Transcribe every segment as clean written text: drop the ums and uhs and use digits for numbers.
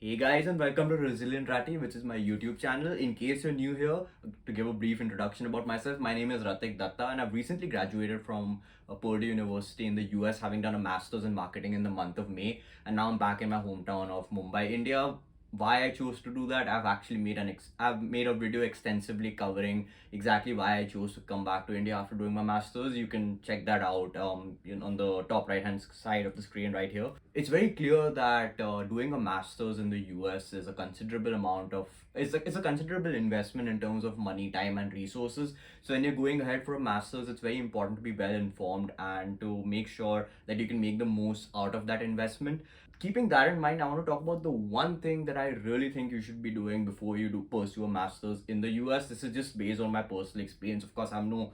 Hey guys, and welcome to Resilient Ratty, which is my YouTube channel. In case you're new here, to give a brief introduction about myself, my name is Ratik Datta, and I've recently graduated from Purdue University in the US, having done a master's in marketing in the month of May, and now I'm back in my hometown of Mumbai, India. Why I chose to do that, I've made a video extensively covering exactly why I chose to come back to India after doing my masters. You can check that out on the top right hand side of the screen right here. It's very clear that doing a master's in the US is a considerable amount of it's a considerable investment in terms of money, time, and resources. So when you're going ahead for a master's, it's very important to be well informed and to make sure that you can make the most out of that investment. Keeping that in mind, I want to talk about the one thing that I really think you should be doing before you do pursue a master's in the US. This is just based on my personal experience. Of course, I'm no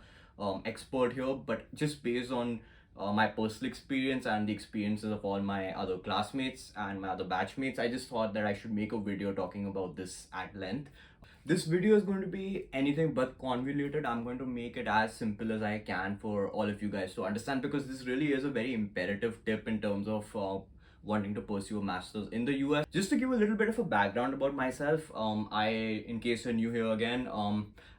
expert here, but just based on my personal experience and the experiences of all my other classmates and my other batchmates, I just thought that I should make a video talking about this at length. This video is going to be anything but convoluted. I'm going to make it as simple as I can for all of you guys to understand, because this really is a very imperative tip in terms of wanting to pursue a master's in the US. Just to give a little bit of a background about myself, in case you're new here again,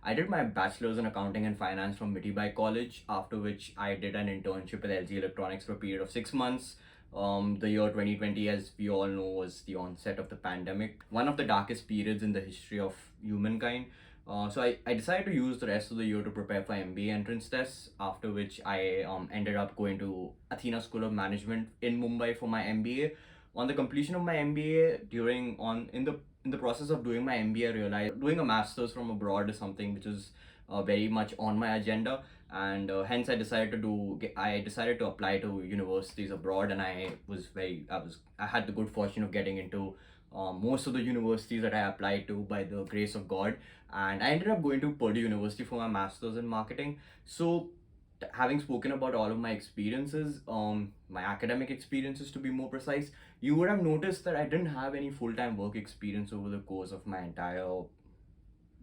I did my bachelor's in accounting and finance from Mitibai College, after which I did an internship at LG Electronics for a period of 6 months. The year 2020, as we all know, was the onset of the pandemic, one of the darkest periods in the history of humankind. So I decided to use the rest of the year to prepare for MBA entrance tests, after which I ended up going to Athena School of Management in Mumbai for my MBA. On the completion of my MBA, in the process of doing my MBA, I realized doing a master's from abroad is something which is very much on my agenda, and hence I decided to apply to universities abroad, and I had the good fortune of getting into most of the universities that I applied to by the grace of God, and I ended up going to Purdue University for my master's in marketing. So, having spoken about all of my experiences, my academic experiences to be more precise, you would have noticed that I didn't have any full time work experience over the course of my entire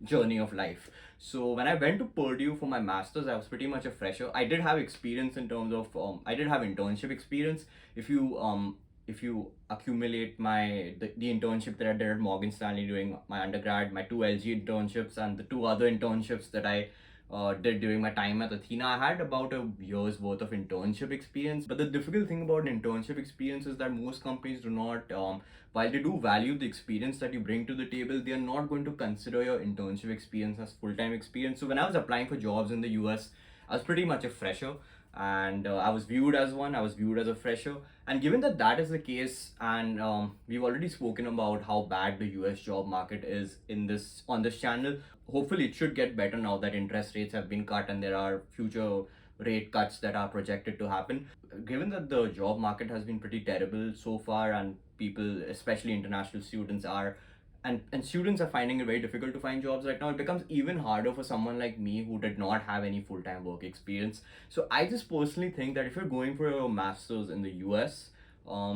journey of life. So when I went to Purdue for my masters, I was pretty much a fresher. I did have experience in terms of I did have internship experience. If you accumulate the internship that I did at Morgan Stanley during my undergrad, my two LG internships, and the two other internships that I did during my time at Athena, I had about a year's worth of internship experience. But the difficult thing about internship experience is that most companies do not, while they do value the experience that you bring to the table, they are not going to consider your internship experience as full-time experience. So when I was applying for jobs in the US, I was pretty much a fresher, and I was viewed as one. I was viewed as a fresher, and given that that is the case, and we've already spoken about how bad the US job market is on this channel. Hopefully it should get better now that interest rates have been cut and there are future rate cuts that are projected to happen. Given that the job market has been pretty terrible so far, and people, especially international students, and students are finding it very difficult to find jobs right now, it becomes even harder for someone like me who did not have any full-time work experience. So I just personally think that if you're going for a master's in the US,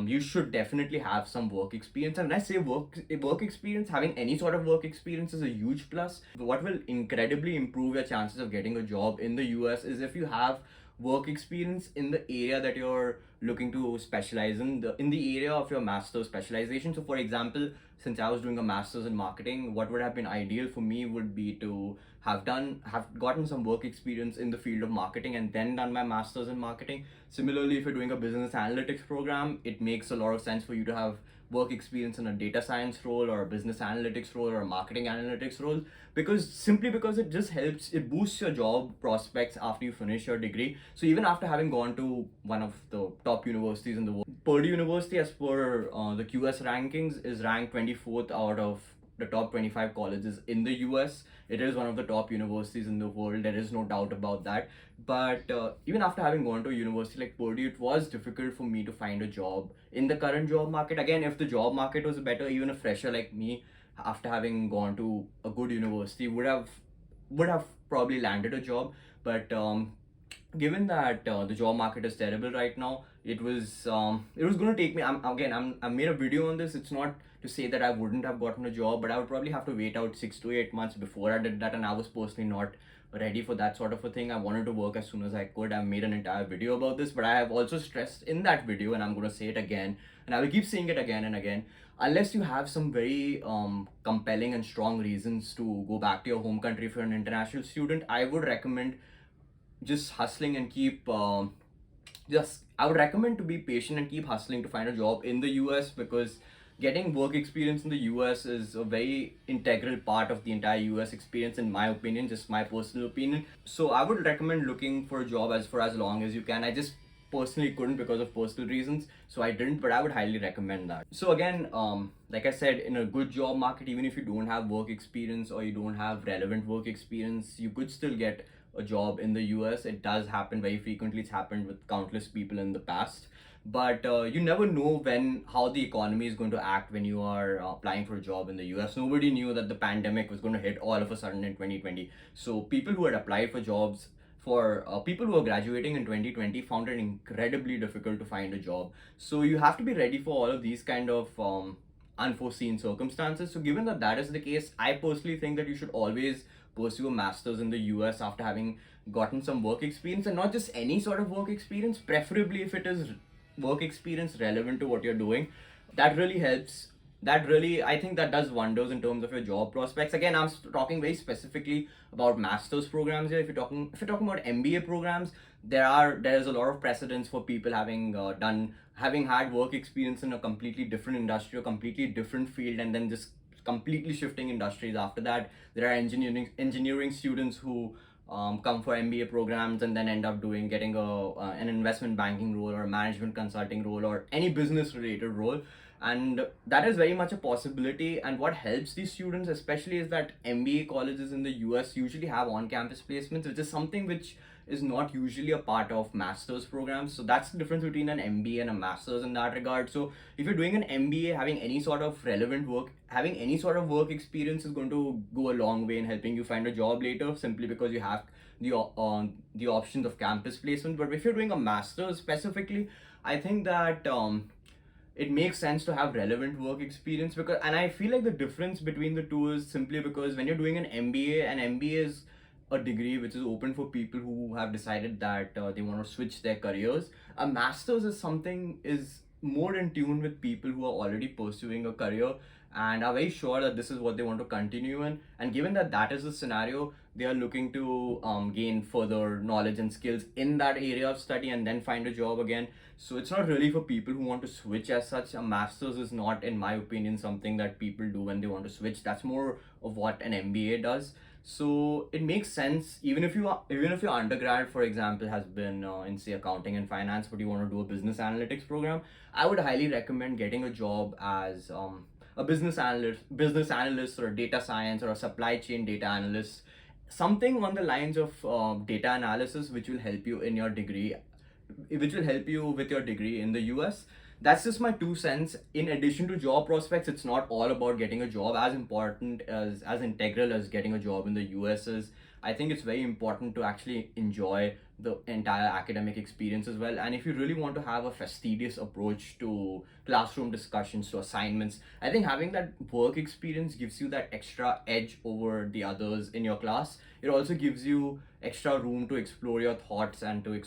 you should definitely have some work experience. And when I say work experience, having any sort of work experience is a huge plus. What will incredibly improve your chances of getting a job in the US is if you have work experience in the area that you're looking to specialize in the area of your master's specialization. So for example, since I was doing a master's in marketing, what would have been ideal for me would be to have gotten some work experience in the field of marketing and then done my master's in marketing. Similarly, if you're doing a business analytics program, it makes a lot of sense for you to have work experience in a data science role or a business analytics role or a marketing analytics role, because it just helps, it boosts your job prospects after you finish your degree. So even after having gone to one of the top universities in the world, Purdue University, as per the QS rankings, is ranked 24th out of the top 25 colleges in the US. It is one of the top universities in the world, there is no doubt about that. But even after having gone to a university like Purdue, it was difficult for me to find a job in the current job market. Again, if the job market was better, even a fresher like me, after having gone to a good university, would have probably landed a job. But given that the job market is terrible right now, it was going to take me. I made a video on this. It's not to say that I wouldn't have gotten a job, but I would probably have to wait out 6 to 8 months before I did that, and I was personally not ready for that sort of a thing. I wanted to work as soon as I could. I made an entire video about this, but I have also stressed in that video, and I'm going to say it again, and I will keep saying it again and again, unless you have some very compelling and strong reasons to go back to your home country for an international student, I would recommend just hustling and keep just I would recommend to be patient and keep hustling to find a job in the US, because getting work experience in the US is a very integral part of the entire US experience, in my opinion, just my personal opinion. So I would recommend looking for a job as for as long as you can. I just personally couldn't because of personal reasons, so I didn't, but I would highly recommend that. So again, like I said, in a good job market, even if you don't have work experience or you don't have relevant work experience, you could still get a job in the US. It does happen very frequently. It's happened with countless people in the past. But you never know when how the economy is going to act when you are applying for a job in the US. Nobody knew that the pandemic was going to hit all of a sudden in 2020. So people who had applied for jobs, for people who are graduating in 2020, found it incredibly difficult to find a job. So you have to be ready for all of these kind of unforeseen circumstances. So given that that is the case, I personally think that you should always pursue a master's in the US after having gotten some work experience, and not just any sort of work experience, preferably if it is work experience relevant to what you're doing. That really helps. That really, I think that does wonders in terms of your job prospects. Again, I'm talking very specifically about master's programs here. If you're talking about MBA programs, there's a lot of precedence for people having had work experience in a completely different industry or completely different field, and then just completely shifting industries after that. There are engineering students who come for MBA programs and then end up getting an investment banking role or a management consulting role or any business related role, and that is very much a possibility. And what helps these students especially is that MBA colleges in the US usually have on-campus placements, which is something which is not usually a part of master's programs. So that's the difference between an MBA and a master's in that regard. So if you're doing an MBA, having any sort of relevant work, having any sort of work experience is going to go a long way in helping you find a job later, simply because you have the options of campus placement. But if you're doing a master's specifically, I think that it makes sense to have relevant work experience, because, and I feel like the difference between the two is simply because when you're doing an MBA, an MBA is a degree which is open for people who have decided that they want to switch their careers. A master's is more in tune with people who are already pursuing a career and are very sure that this is what they want to continue in. And given that that is the scenario, they are looking to gain further knowledge and skills in that area of study and then find a job again. So it's not really for people who want to switch as such. A master's is not, in my opinion, something that people do when they want to switch. That's more of what an MBA does. So it makes sense, even if your undergrad, for example, has been in say accounting and finance, but you want to do a business analytics program, I would highly recommend getting a job as a business analyst or a data science or a supply chain data analyst, something on the lines of data analysis, which will help you in your degree, which will help you with your degree in the US. That's just my 2 cents. In addition to job prospects, it's not all about getting a job. As important as integral as getting a job in the US is, I think it's very important to actually enjoy the entire academic experience as well. And if you really want to have a fastidious approach to classroom discussions, to assignments, I think having that work experience gives you that extra edge over the others in your class. It also gives you extra room to explore your thoughts and to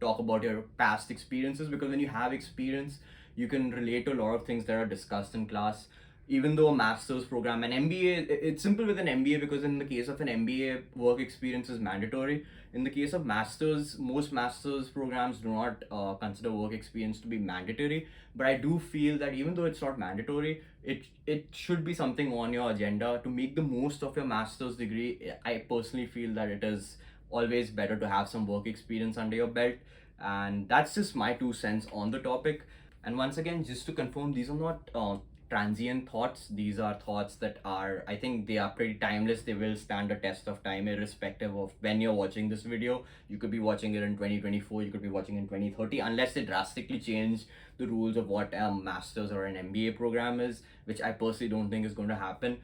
talk about your past experiences, because when you have experience, you can relate to a lot of things that are discussed in class. Even though a master's program, an MBA, it's simple with an MBA, because in the case of an MBA, work experience is mandatory. In the case of masters, most masters programs do not consider work experience to be mandatory. But I do feel that even though it's not mandatory, it should be something on your agenda to make the most of your master's degree. I personally feel that it is always better to have some work experience under your belt, and that's just my 2 cents on the topic. And once again, just to confirm, these are not transient thoughts. These are thoughts that are, I think they are pretty timeless. They will stand the test of time, irrespective of when you're watching this video. You could be watching it in 2024, you could be watching it in 2030, unless they drastically change the rules of what a master's or an MBA program is, which I personally don't think is going to happen.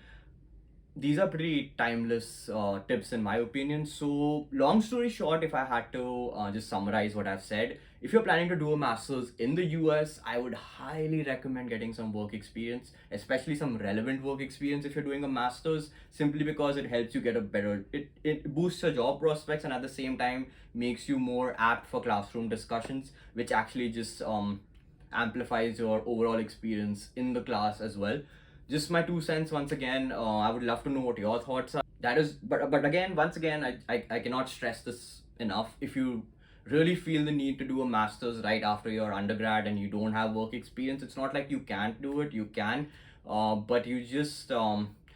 These are pretty timeless tips in my opinion. So long story short, if I had to just summarize what I've said, if you're planning to do a master's in the US, I would highly recommend getting some work experience, especially some relevant work experience if you're doing a master's, simply because it helps you get it boosts your job prospects, and at the same time makes you more apt for classroom discussions, which actually just amplifies your overall experience in the class as well. Just my 2 cents once again. I would love to know what your thoughts are. That is, but again, once again, I cannot stress this enough. If you really feel the need to do a master's right after your undergrad and you don't have work experience, it's not like you can't do it. You can, but you just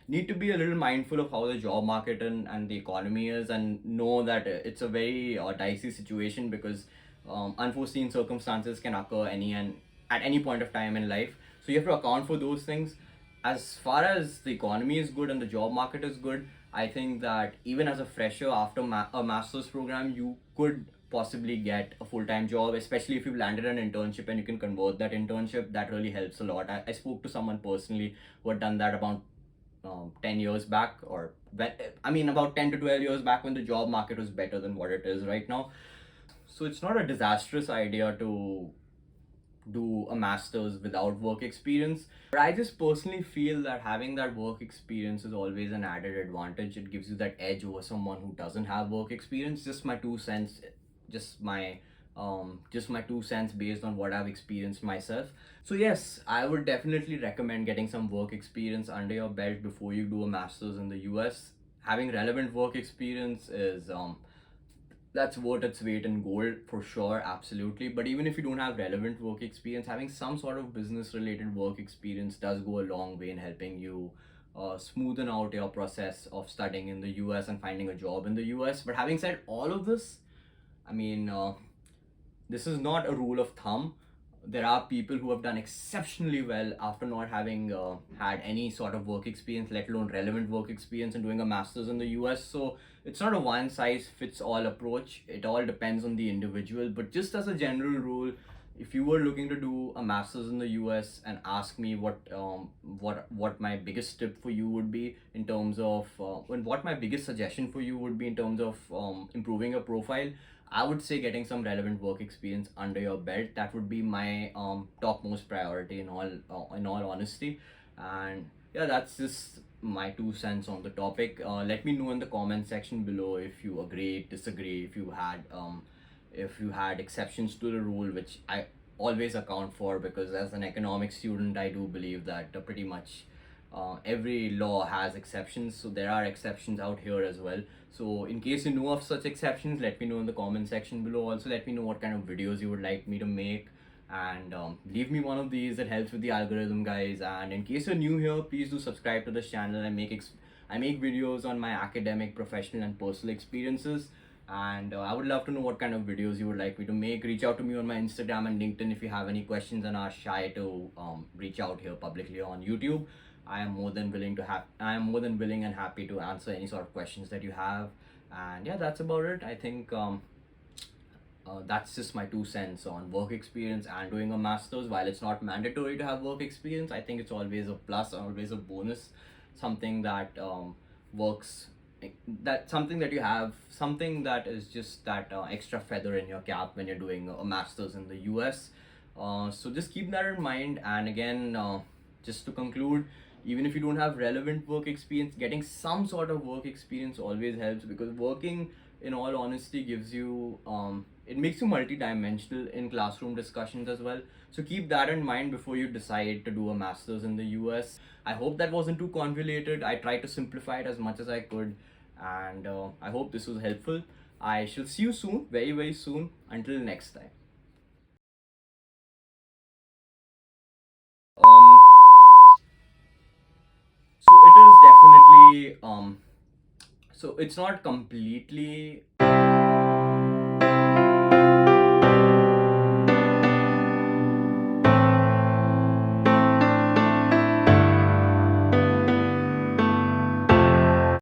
need to be a little mindful of how the job market and the economy is, and know that it's a very dicey situation, because unforeseen circumstances can occur any and at any point of time in life. So you have to account for those things. As far as the economy is good and the job market is good, I think that even as a fresher after a master's program, you could possibly get a full-time job, especially if you've landed an internship and you can convert that internship. That really helps a lot. I spoke to someone personally who had done that about 10 years back, or I mean about 10 to 12 years back, when the job market was better than what it is right now. So it's not a disastrous idea to do a master's without work experience. But I just personally feel that having that work experience is always an added advantage. It gives you that edge over someone who doesn't have work experience. Just my 2 cents, just my just my 2 cents based on what I've experienced myself. So yes, I would definitely recommend getting some work experience under your belt before you do a master's in the US. Having relevant work experience is that's worth its weight in gold for sure, absolutely. But even if you don't have relevant work experience, having some sort of business related work experience does go a long way in helping you smoothen out your process of studying in the US and finding a job in the US. But having said all of this, I mean, this is not a rule of thumb. There are people who have done exceptionally well after not having had any sort of work experience, let alone relevant work experience, and doing a master's in the US. So it's not a one size fits all approach. It all depends on the individual. But just as a general rule, if you were looking to do a master's in the US and ask me what my biggest tip for you would be in terms of and what my biggest suggestion for you would be in terms of improving your profile, I would say getting some relevant work experience under your belt. That would be my topmost priority in all honesty. And yeah, that's just my 2 cents on the topic. Let me know in the comment section below if you agree, disagree, if you had exceptions to the rule, which I always account for, because as an economics student, I do believe that pretty much every law has exceptions. So there are exceptions out here as well. So in case you know of such exceptions, let me know in the comment section below. Also, let me know what kind of videos you would like me to make, and leave me one of these. That helps with the algorithm, guys. And in case you're new here, please do subscribe to this channel. I make videos on my academic, professional, and personal experiences. And I would love to know what kind of videos you would like me to make. Reach out to me on my Instagram and LinkedIn if you have any questions and are shy to reach out here publicly on YouTube. I am more than willing and happy to answer any sort of questions that you have. And yeah, that's about it. I think that's just my 2 cents on work experience and doing a master's. While it's not mandatory to have work experience, I think it's always a plus, always a bonus, something that works, that something that you have, something that is just that extra feather in your cap when you're doing a master's in the US. So just keep that in mind. And again, just to conclude, even if you don't have relevant work experience, getting some sort of work experience always helps, because working, in all honesty, gives you it makes you multi-dimensional in classroom discussions as well. So keep that in mind before you decide to do a master's in the US. I hope that wasn't too convoluted. I tried to simplify it as much as I could, and I hope this was helpful. I shall see you soon, very very soon. Until next time. um so it is definitely so it's not completely